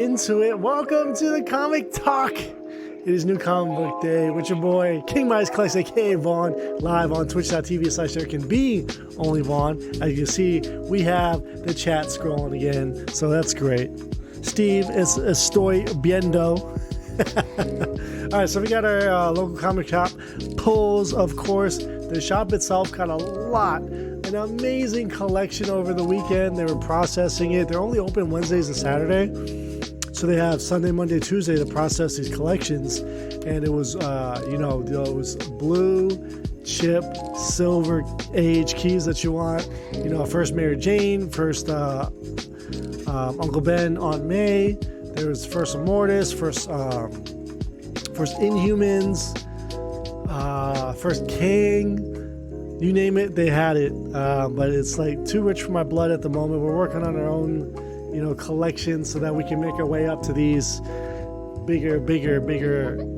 Into it. Welcome to the Comic Talk. It is New Comic Book Day with your boy King Midas Collects, aka Vaughn, live on twitch.tv/therecanbeonly Vaughn. As you can see, we have the chat scrolling again, so that's great. Steve, it's estoy viendo. All right, so we got our local comic shop pulls, of course. The shop itself got an amazing collection over the weekend. They were processing it. They're only open Wednesdays and Saturday. So they have Sunday, Monday, Tuesday to process these collections, and it was, those blue, chip, silver age keys that you want. First Mary Jane, first Uncle Ben, Aunt May. There was first Immortus, first Inhumans, first King. You name it, they had it. But it's like too rich for my blood at the moment. We're working on our own collection so that we can make our way up to these bigger,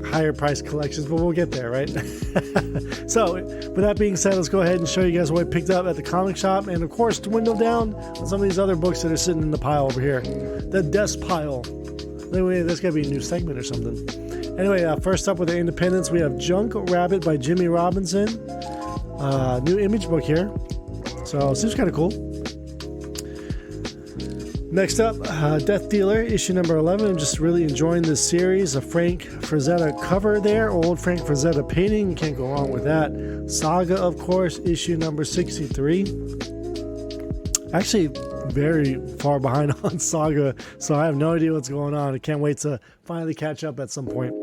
higher priced collections, but we'll get there, right? So with that being said, let's go ahead and show you guys what I picked up at the comic shop, and of course to window down on some of these other books that are sitting in the pile over here, the desk pile. Anyway, there's gotta be a new segment or something. Anyway, first up with the Independence, we have Junk Rabbit by Jimmy Robinson. New Image book here, so it seems kind of cool. Next up, Death Dealer, issue number 11. I'm just really enjoying this series. A Frank Frazetta cover there, old Frank Frazetta painting. You can't go wrong with that. Saga, of course, issue number 63. Actually, very far behind on Saga, so I have no idea what's going on. I can't wait to finally catch up at some point.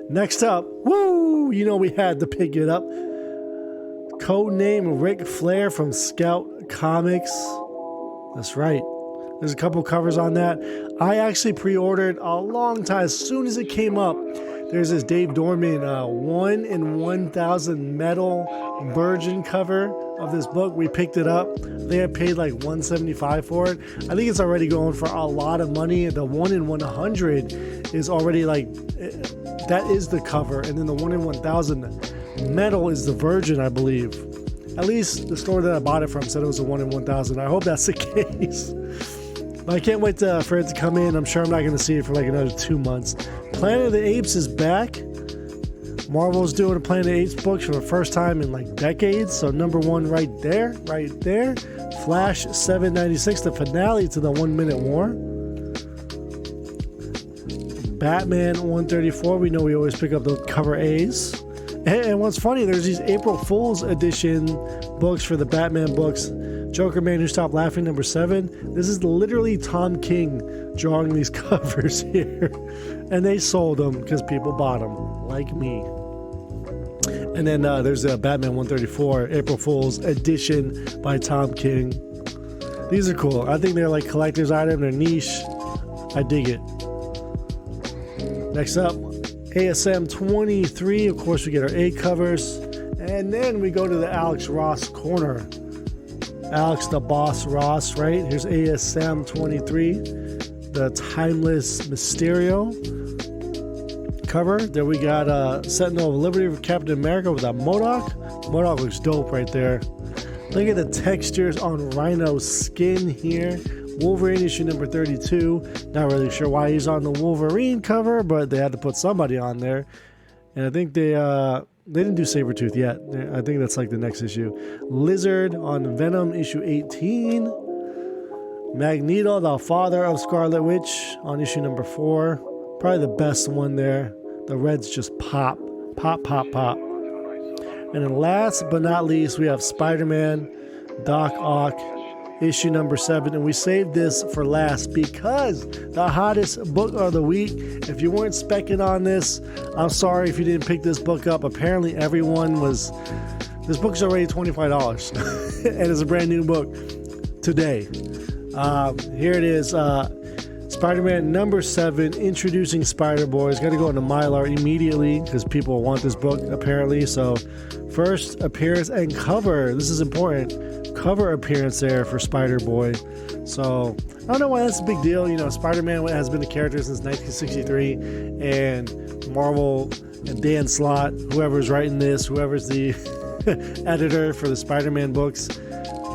Next up, we had to pick it up. Codename Ric Flair from Scout Comics. That's right. There's a couple covers on that. I actually pre-ordered a long time. As soon as it came up, there's this Dave Dorman 1 in 1,000 metal virgin cover of this book. We picked it up. They had paid like $175 for it. I think it's already going for a lot of money. The 1 in 100 is already like, that is the cover. And then the 1 in 1,000 metal is the virgin, I believe. At least the store that I bought it from said it was a 1 in 1,000. I hope that's the case. I can't wait for it to come in. I'm sure I'm not going to see it for like another 2 months. Planet of the Apes is back. Marvel's doing a Planet of the Apes book for the first time in like decades. So number 1 right there. Flash 796, the finale to the 1 Minute War. Batman 134. We know we always pick up the cover A's. And what's funny, there's these April Fool's edition books for the Batman books. Joker Man Who Stopped Laughing, number 7. This is literally Tom King drawing these covers here. And they sold them because people bought them, like me. And then there's the Batman 134 April Fool's edition by Tom King. These are cool. I think they're like collector's item. They're niche. I dig it. Next up, ASM 23. Of course, we get our A covers. And then we go to the Alex Ross corner. Alex the Boss Ross, right? Here's ASM 23, the Timeless Mysterio cover. Then we got Sentinel of Liberty for Captain America with that MODOK. MODOK looks dope right there. Look at the textures on Rhino's skin here. Wolverine issue number 32. Not really sure why he's on the Wolverine cover, but they had to put somebody on there. And I think they didn't do Sabretooth yet. I think that's like the next issue. Lizard on Venom issue 18. Magneto, the father of Scarlet Witch, on issue number 4. Probably the best one there. The reds just pop. And then last but not least, we have Spider-Man, Doc Ock, issue number 7. And we saved this for last because the hottest book of the week. If you weren't specking on this, I'm sorry if you didn't pick this book up. Apparently everyone was. This book's already $25 and it's a brand new book today. Here it is. Spider-Man number 7, introducing Spider-Boy. It's got to go into Mylar immediately because people want this book apparently. So first appearance and cover. This is important. Cover appearance there for Spider-Boy. So I don't know why that's a big deal. Spider-Man has been a character since 1963, and Marvel and Dan Slott, whoever's writing this, whoever's the editor for the Spider-Man books,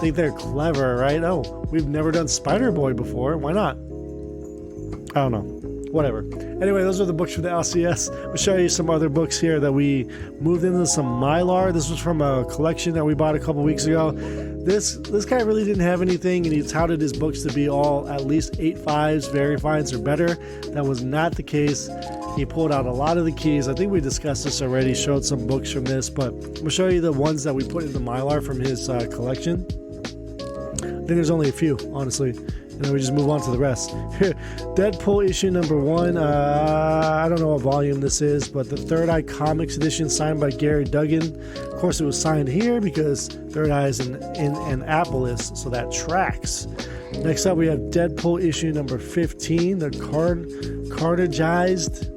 think they're clever, right? Oh, we've never done Spider-Boy before. Why not? I don't know. whatever. Anyway, those are the books from the LCS. I'll show you some other books here that we moved into some Mylar. This was from a collection that we bought a couple weeks ago. This guy really didn't have anything, and he touted his books to be all at least 8.5s, very fines or better. That was not the case. He pulled out a lot of the keys. I think we discussed this already, showed some books from this, but we'll show you the ones that we put in the Mylar from his collection. I think there's only a few, honestly. And then we just move on to the rest. Deadpool issue number 1. I don't know what volume this is, but the Third Eye Comics edition signed by Gary Duggan. Of course, it was signed here because Third Eye is in Annapolis, so that tracks. Next up, we have Deadpool issue number 15, the cartridgeized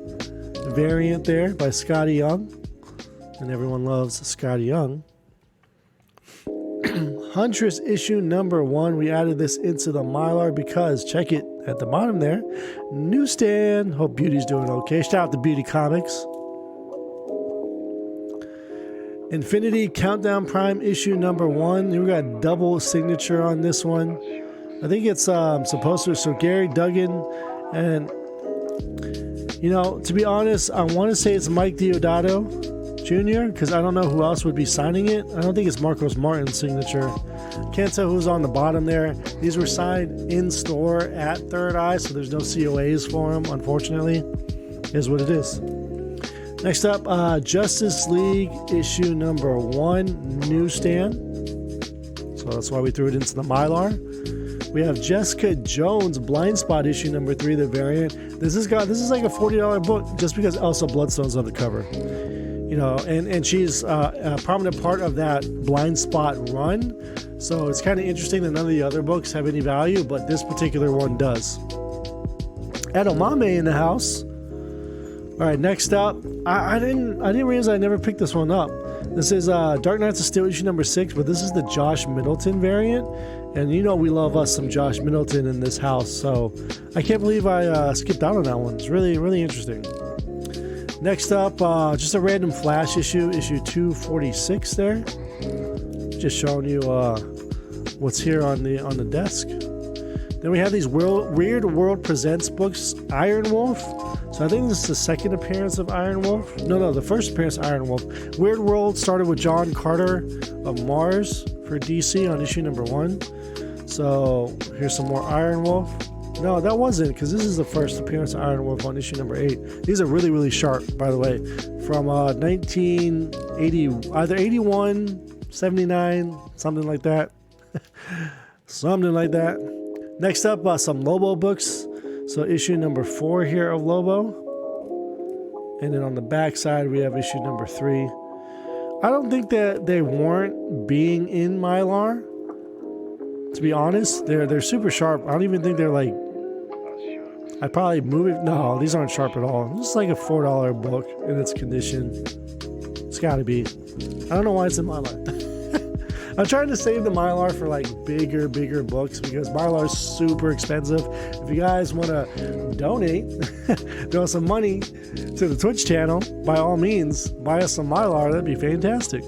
variant there by Scotty Young. And everyone loves Scotty Young. Huntress issue number 1. We added this into the Mylar because, check it at the bottom there, newsstand. Hope Beauty's doing okay. Shout out to Beauty Comics. Infinity Countdown Prime issue number 1. We got double signature on this one. I think it's supposed to. So Gary Duggan, and you know, to be honest, I want to say it's Mike Deodato Jr. because I don't know who else would be signing it. I don't think it's Marcos Martin's signature. Can't tell who's on the bottom there. These were signed in store at Third Eye, so there's no COAs for them, unfortunately. Is what it is. Next up, Justice League issue number 1, newsstand. So that's why we threw it into the Mylar. We have Jessica Jones Blind Spot issue number 3, the variant. This is like a $40 book just because Elsa Bloodstone's on the cover. You know, and she's a prominent part of that Blind Spot run. So it's kind of interesting that none of the other books have any value, but this particular one does. Edamame in the house. All right, next up, I didn't realize I never picked this one up. This is Dark Knights of Steel issue number 6, but this is the Josh Middleton variant. And you know we love us some Josh Middleton in this house, so I can't believe I skipped out on that one. It's really, really interesting. Next up, just a random Flash issue 246 there. Just showing you what's here on the desk. Then we have these Weird World Presents books, Iron Wolf. So I think this is the second appearance of Iron Wolf. No, the first appearance of Iron Wolf. Weird World started with John Carter of Mars for DC on issue number 1. So here's some more Iron Wolf. No, that wasn't, because this is the first appearance of Iron Wolf on issue number 8. These are really, really sharp, by the way. From 1980, either 81, 79, something like that. Something like that. Next up, some Lobo books. So issue number 4 here of Lobo. And then on the back side, we have issue number 3. I don't think that they warrant being in Mylar. To be honest, they're super sharp. I don't even think they're like... I'd probably move it. No, these aren't sharp at all. This is like a $4 book in its condition. It's got to be. I don't know why it's in Mylar. I'm trying to save the Mylar for like bigger books because Mylar is super expensive. If you guys want to donate, throw some money to the Twitch channel, by all means, buy us some Mylar. That'd be fantastic.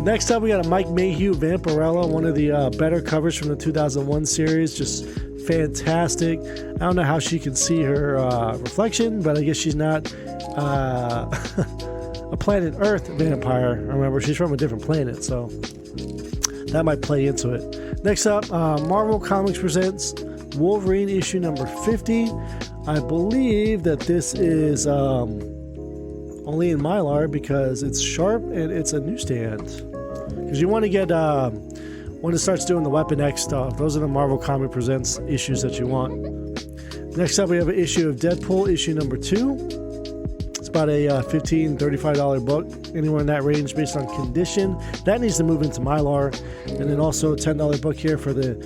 Next up, we got a Mike Mayhew Vampirella, one of the better covers from the 2001 series. Just fantastic. I don't know how she can see her reflection, but I guess she's not a planet Earth vampire. Remember, she's from a different planet, so that might play into it. Next up, Marvel Comics presents Wolverine issue number 50. I believe that this is only in Mylar because it's sharp and it's a newsstand. Because you want to get when it starts doing the Weapon X stuff. Those are the Marvel Comic Presents issues that you want. Next up, we have an issue of Deadpool, issue number 2. It's about a $15, $35 book, anywhere in that range based on condition. That needs to move into Mylar. And then also a $10 book here for the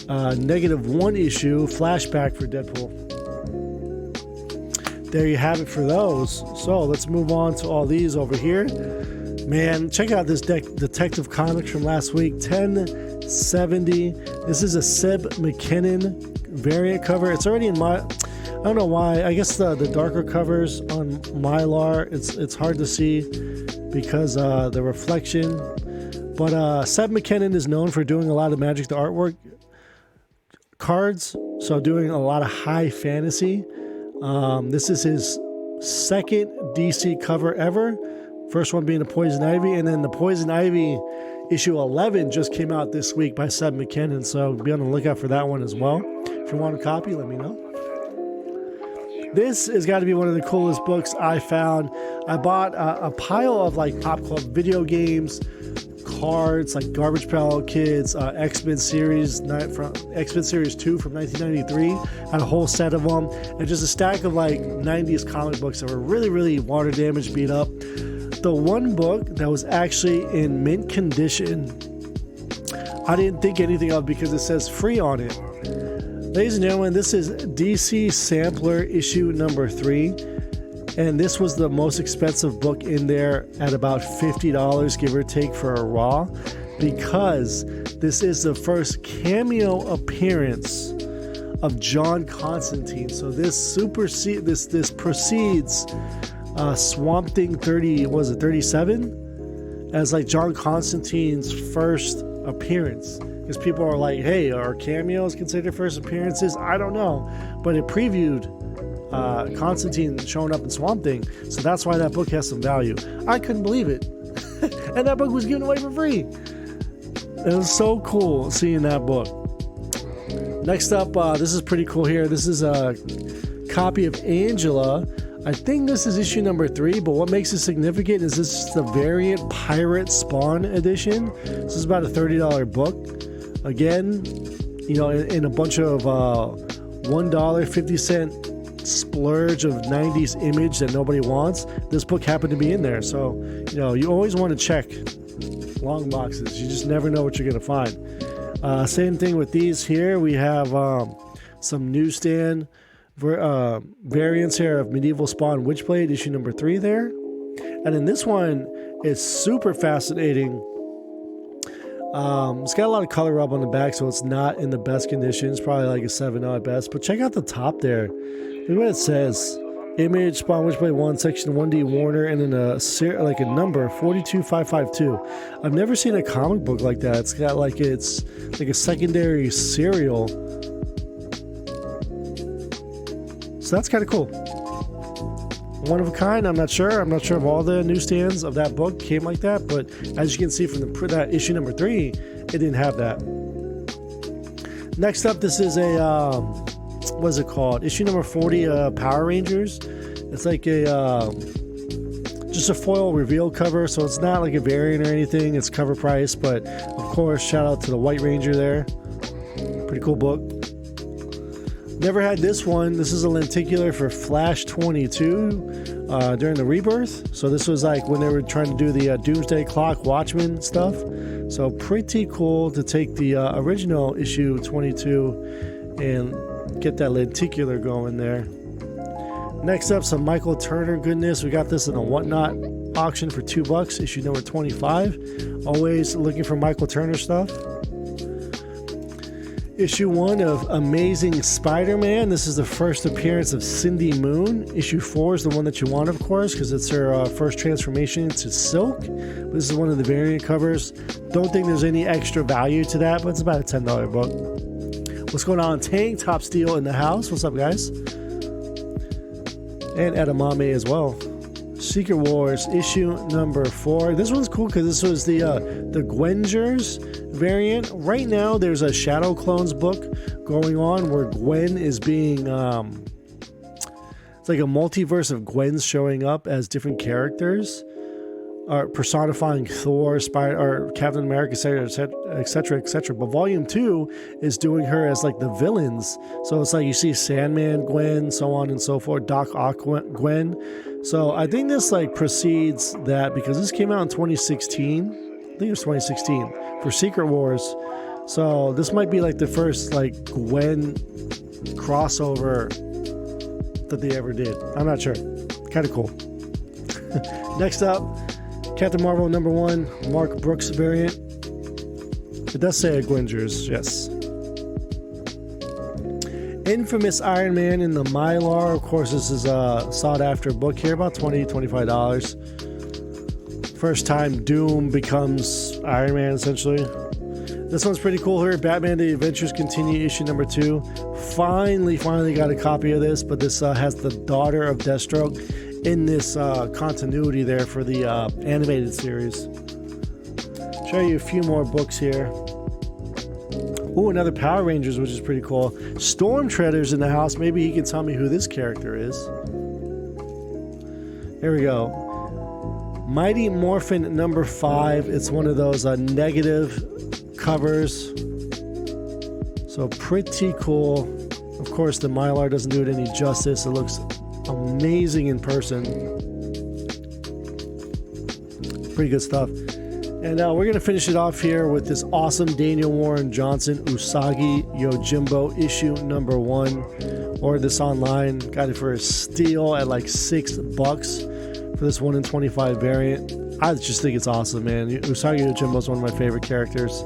-1 issue flashback for Deadpool. There you have it for those. So let's move on to all these over here. Man, check out this Detective Comics from last week, 1070. This is a Seb McKinnon variant cover. It's already in my... I don't know why. I guess the darker covers on Mylar, it's hard to see because the reflection. But Seb McKinnon is known for doing a lot of Magic the Artwork cards. So doing a lot of high fantasy. This is his second DC cover ever. First one being the Poison Ivy, and then the Poison Ivy issue 11 just came out this week by Seb McKinnon, so be on the lookout for that one as well. If you want a copy, let me know. This has got to be one of the coolest books I found. I bought a pile of like Pop Club video games, cards, like Garbage Pail Kids, X-Men Series 2 from 1993. Had a whole set of them, and just a stack of like 90s comic books that were really, really water damaged, beat up. The one book that was actually in mint condition, I didn't think anything of because it says free on it. Ladies and gentlemen, this is DC Sampler issue number 3, and this was the most expensive book in there at about $50, give or take, for a raw, because this is the first cameo appearance of John Constantine. So this precedes Swamp Thing 37 as like John Constantine's first appearance, because people are like, hey, are cameos considered first appearances? I don't know, but it previewed Constantine showing up in Swamp Thing, so that's why that book has some value. I couldn't believe it. And that book was given away for free. It was so cool seeing that book. Next up, this is pretty cool here. This is a copy of Angela. I think this is issue number 3, but what makes it significant is this is the variant Pirate Spawn edition. This is about a $30 book. Again, you know, in a bunch of $1.50 splurge of 90s image that nobody wants, this book happened to be in there. So, you know, you always want to check long boxes. You just never know what you're going to find. Same thing with these here. We have some newsstand variants here of Medieval Spawn Witchblade, issue number 3 there. And then this one is super fascinating. It's got a lot of color rub on the back, so it's not in the best conditions, probably like a 7.0 at best. But check out the top there. Look what it says. Image, Spawn Witchblade 1, section 1D Warner, and then a number 42552. I've never seen a comic book like that. It's got like, it's like a secondary serial. So that's kind of cool. One of a kind. I'm not sure if all the newsstands of that book came like that, but as you can see from that issue number 3, it didn't have that. Next up, this is a what is it called? Issue number 40, Power Rangers. It's like a just a foil reveal cover, so it's not like a variant or anything. It's cover price, but of course, shout out to the White Ranger there. Pretty cool book. Never had this one. This is a lenticular for Flash 22 during the Rebirth. So this was like when they were trying to do the Doomsday Clock Watchmen stuff. So pretty cool to take the original issue 22 and get that lenticular going there. Next up, some Michael Turner goodness. We got this in a Whatnot auction for $2, issue number 25. Always looking for Michael Turner stuff. Issue 1 of Amazing Spider-Man. This is the first appearance of Cindy Moon. Issue 4 is the one that you want, of course, because it's her first transformation into Silk. But this is one of the variant covers. Don't think there's any extra value to that, but it's about a $10 book. What's going on? Tank Top Steel in the house. What's up, guys? And Edamame as well. Secret Wars, issue number 4. This one's cool because this was the Gwengers variant. Right now, there's a Shadow Clones book going on where Gwen is being... it's like a multiverse of Gwens showing up as different characters. Personifying Thor, or Captain America, etc., etc. But Volume 2 is doing her as like the villains. So it's like you see Sandman Gwen, so on and so forth, Doc Ock Gwen. So I think this like precedes that because this came out in 2016. I think it was 2016 for Secret Wars. So this might be like the first like Gwen crossover that they ever did. I'm not sure. Kind of cool. Next up, Captain Marvel #1, Mark Brooks variant. It does say Gwengers, yes. Infamous Iron Man in the Mylar. Of course, this is a sought-after book here, about $20, $25. First time Doom becomes Iron Man, essentially. This one's pretty cool here. Batman The Adventures Continue, issue number 2. Finally got a copy of this, but this has the daughter of Deathstroke in this continuity there for the animated series. Show you a few more books here. Ooh, another Power Rangers, which is pretty cool. Storm Treader's in the house. Maybe he can tell me who this character is. Here we go. Mighty Morphin number 5. It's one of those negative covers. So pretty cool. Of course, the Mylar doesn't do it any justice. It looks amazing in person. Pretty good stuff. And we're going to finish it off here with this awesome Daniel Warren Johnson Usagi Yojimbo issue number 1. Ordered this online. Got it for a steal at like $6 for this 1 in 25 variant. I just think it's awesome, man. Usagi Yojimbo is one of my favorite characters.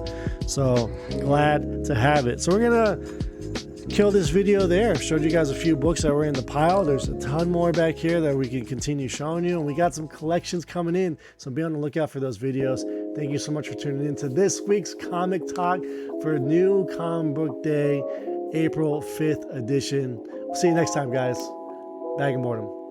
So glad to have it. So we're going to kill this video there. Showed you guys a few books that were in the pile. There's a ton more back here that we can continue showing you. And we got some collections coming in. So be on the lookout for those videos. Thank you so much for tuning in to this week's Comic Talk for New Comic Book Day, April 5th edition. We'll see you next time, guys. Bag and Mortem.